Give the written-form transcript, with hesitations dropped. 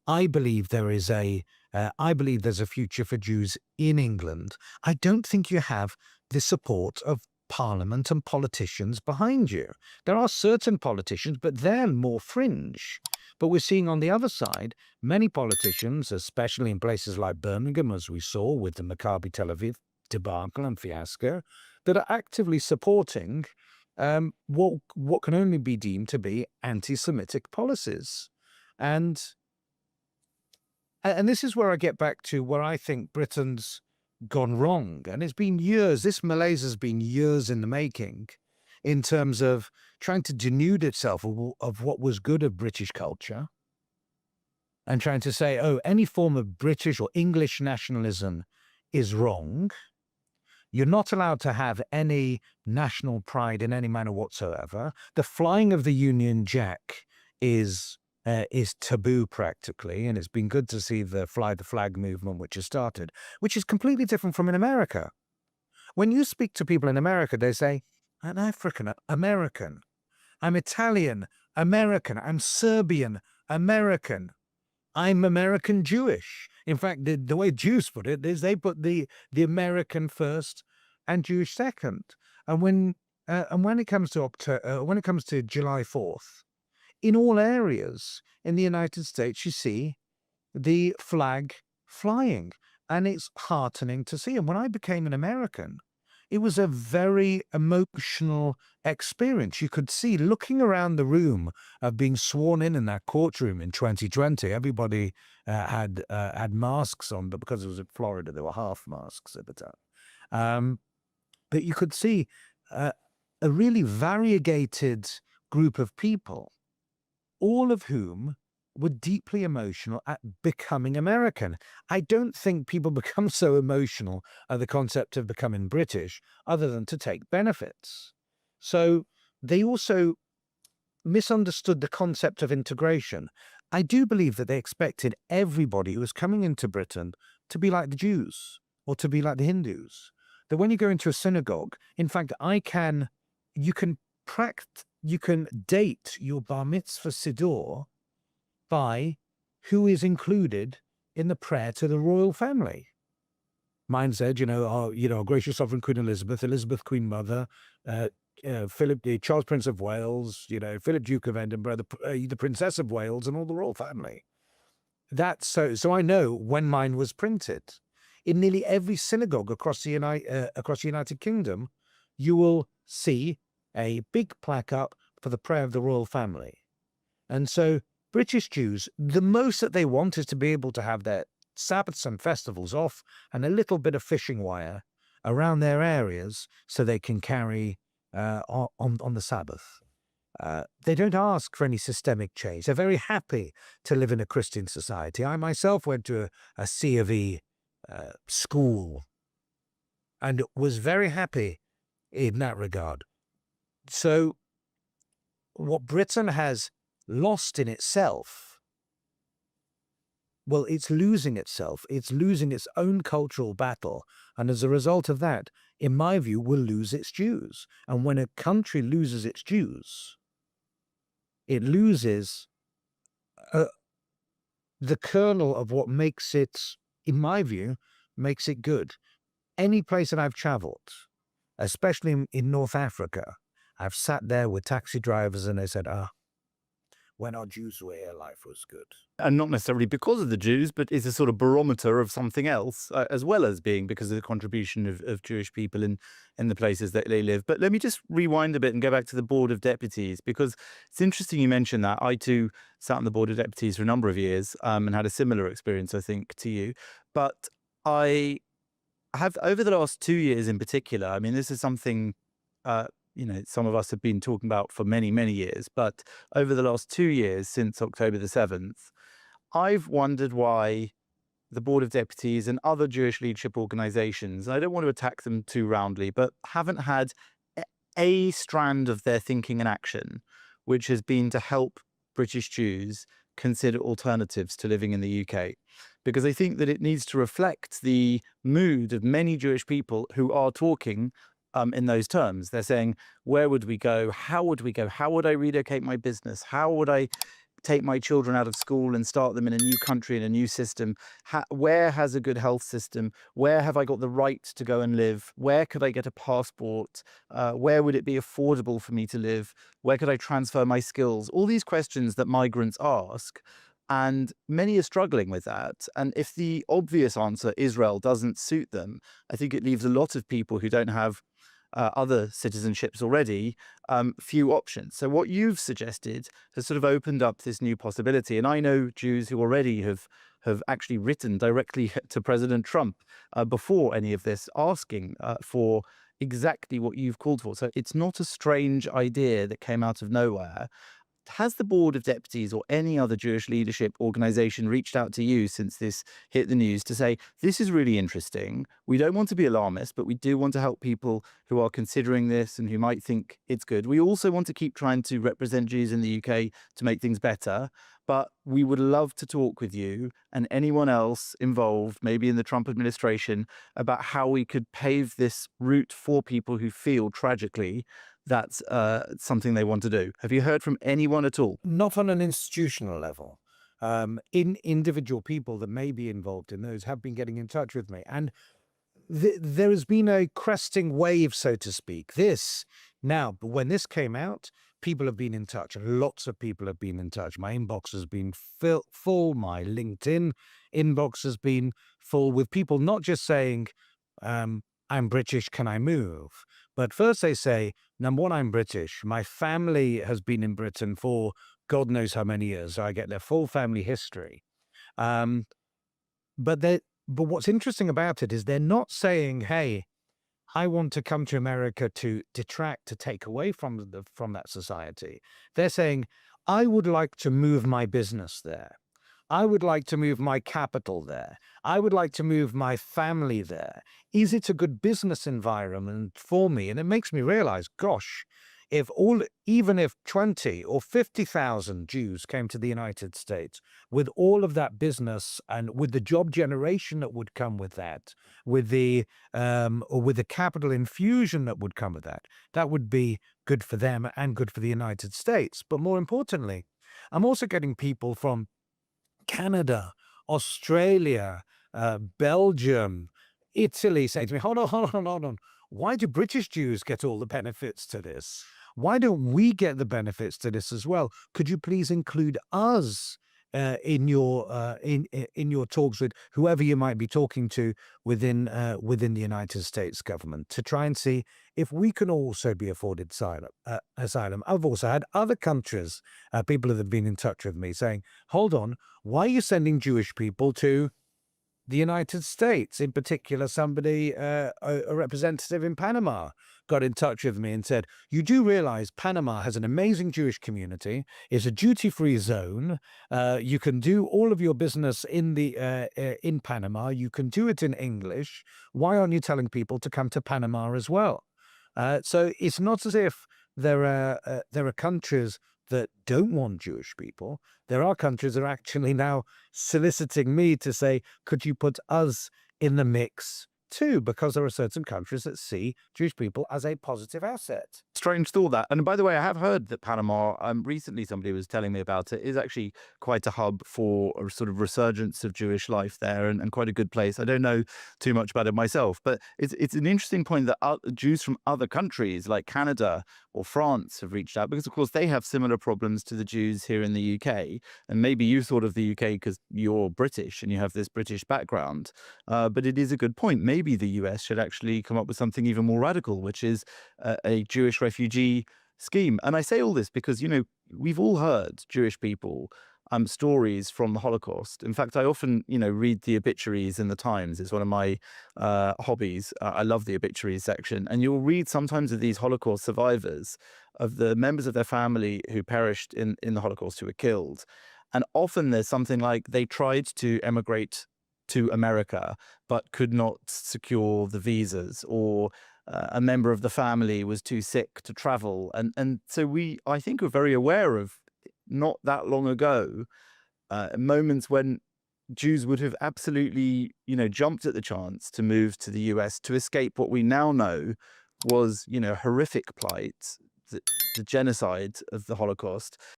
I believe I believe there's a future for Jews in England. I don't think you have the support of Parliament and politicians behind you. There are certain politicians, but they're more fringe. But we're seeing on the other side, many politicians, especially in places like Birmingham, as we saw with the Maccabi Tel Aviv debacle and fiasco, that are actively supporting what can only be deemed to be anti-Semitic policies. And and this is where I get back to where I think Britain's gone wrong. And it's been years, this malaise has been years in the making in terms of trying to denude itself of what was good of British culture and trying to say, oh, any form of British or English nationalism is wrong. You're not allowed to have any national pride in any manner whatsoever. The flying of the Union Jack is taboo practically, and it's been good to see the fly the flag movement which has started, which is completely different from in America. When you speak to people in America, they say, I'm African American, I'm Italian American, I'm Serbian American, I'm American Jewish. In fact, the way Jews put it is they put the American first and Jewish second. And when it comes to July 4th, in all areas in the United States, you see the flag flying, and it's heartening to see. And when I became an American, it was a very emotional experience. You could see, looking around the room of being sworn in that courtroom in 2020, everybody had masks on, but because it was in Florida, there were half masks at the time. But you could see a really variegated group of people, all of whom were deeply emotional at becoming American. I don't think people become so emotional at the concept of becoming British other than to take benefits. So they also misunderstood the concept of integration. I do believe that they expected everybody who was coming into Britain to be like the Jews or to be like the Hindus. That when you go into a synagogue, in fact, you can date your bar mitzvah siddur by who is included in the prayer to the royal family. Mine said, gracious sovereign Queen Elizabeth Queen Mother, Philip, Charles Prince of Wales, Philip Duke of Edinburgh, the Princess of Wales, and all the royal family. That's so I know when mine was printed. In nearly every synagogue across the United Kingdom, you will see a big plaque up for the prayer of the royal family. And so British Jews, the most that they want is to be able to have their Sabbaths and festivals off and a little bit of fishing wire around their areas so they can carry on the Sabbath. They don't ask for any systemic change. They're very happy to live in a Christian society. I myself went to a C of E school and was very happy in that regard. So what Britain has lost in itself, well, it's losing itself. It's losing its own cultural battle. And as a result of that, in my view, will lose its Jews. And when a country loses its Jews, it loses the kernel of what makes it, in my view, makes it good. Any place that I've traveled, especially in North Africa, I've sat there with taxi drivers and they said, when our Jews were here, life was good. And not necessarily because of the Jews, but it's a sort of barometer of something else, as well as being because of the contribution of Jewish people in the places that they live. But let me just rewind a bit and go back to the Board of Deputies, because it's interesting you mentioned that. I too sat on the Board of Deputies for a number of years and had a similar experience, I think, to you. But I have, over the last 2 years in particular, I mean, this is something some of us have been talking about for many, many years, but over the last 2 years, since October the 7th, I've wondered why the Board of Deputies and other Jewish leadership organizations, and I don't want to attack them too roundly, but haven't had a strand of their thinking and action, which has been to help British Jews consider alternatives to living in the UK. Because I think that it needs to reflect the mood of many Jewish people who are talking in those terms. They're saying, where would we go? How would we go? How would I relocate my business? How would I take my children out of school and start them in a new country, in a new system? Where has a good health system? Where have I got the right to go and live? Where could I get a passport? Where would it be affordable for me to live? Where could I transfer my skills? All these questions that migrants ask. And many are struggling with that. And if the obvious answer, Israel, doesn't suit them, I think it leaves a lot of people who don't have other citizenships already, few options. So what you've suggested has sort of opened up this new possibility. And I know Jews who already have actually written directly to President Trump before any of this, asking for exactly what you've called for. So it's not a strange idea that came out of nowhere. Has the Board of Deputies or any other Jewish leadership organization reached out to you since this hit the news to say, this is really interesting? We don't want to be alarmist, but we do want to help people who are considering this and who might think it's good. We also want to keep trying to represent Jews in the UK to make things better. But we would love to talk with you and anyone else involved, maybe in the Trump administration, about how we could pave this route for people who feel tragically that's something they want to do. Have you heard from anyone at all? Not on an institutional level. Individual people that may be involved in those have been getting in touch with me. And there has been a cresting wave, so to speak. But when this came out, people have been in touch. Lots of people have been in touch. My inbox has been full. My LinkedIn inbox has been full with people not just saying, I'm British, can I move? But first they say, number one, I'm British. My family has been in Britain for God knows how many years. So I get their full family history. Um, but what's interesting about it is they're not saying, hey, I want to come to America to detract, to take away from that society. They're saying, I would like to move my business there. I would like to move my capital there. I would like to move my family there. Is it a good business environment for me? And it makes me realize, gosh, even if 20 or 50,000 Jews came to the United States with all of that business and with the job generation that would come with that, with the capital infusion that would come with that, that would be good for them and good for the United States. But more importantly, I'm also getting people from Canada, Australia, Belgium, Italy say to me, hold on. Why do British Jews get all the benefits to this? Why don't we get the benefits to this as well? Could you please include us in your talks with whoever you might be talking to within the United States government to try and see if we can also be afforded asylum. I've also had other countries, people that have been in touch with me saying, hold on, why are you sending Jewish people to the United States? In particular, somebody, a representative in Panama, got in touch with me and said, you do realize Panama has an amazing Jewish community, is a duty-free zone. You can do all of your business in Panama. You can do it in English. Why aren't you telling people to come to Panama as well? So it's not as if there are countries that don't want Jewish people. There are countries that are actually now soliciting me to say, could you put us in the mix too? Because there are certain countries that see Jewish people as a positive asset. Strange thought that. And by the way, I have heard that Panama, recently somebody was telling me about it, is actually quite a hub for a sort of resurgence of Jewish life there and quite a good place. I don't know too much about it myself, but it's an interesting point that Jews from other countries like Canada or France have reached out because, of course, they have similar problems to the Jews here in the UK. And maybe you thought of the UK because you're British and you have this British background. But it is a good point. Maybe the US should actually come up with something even more radical, which is a Jewish refugee scheme. And I say all this because, we've all heard Jewish people stories from the Holocaust. In fact, I often, read the obituaries in the Times. It's one of my hobbies. I love the obituaries section. And you'll read sometimes of these Holocaust survivors, of the members of their family who perished in the Holocaust, who were killed. And often there's something like they tried to emigrate to America, but could not secure the visas, or a member of the family was too sick to travel. And so I think we're very aware of, not that long ago, moments when Jews would have absolutely, jumped at the chance to move to the US to escape what we now know was, horrific plight, the genocide of the Holocaust.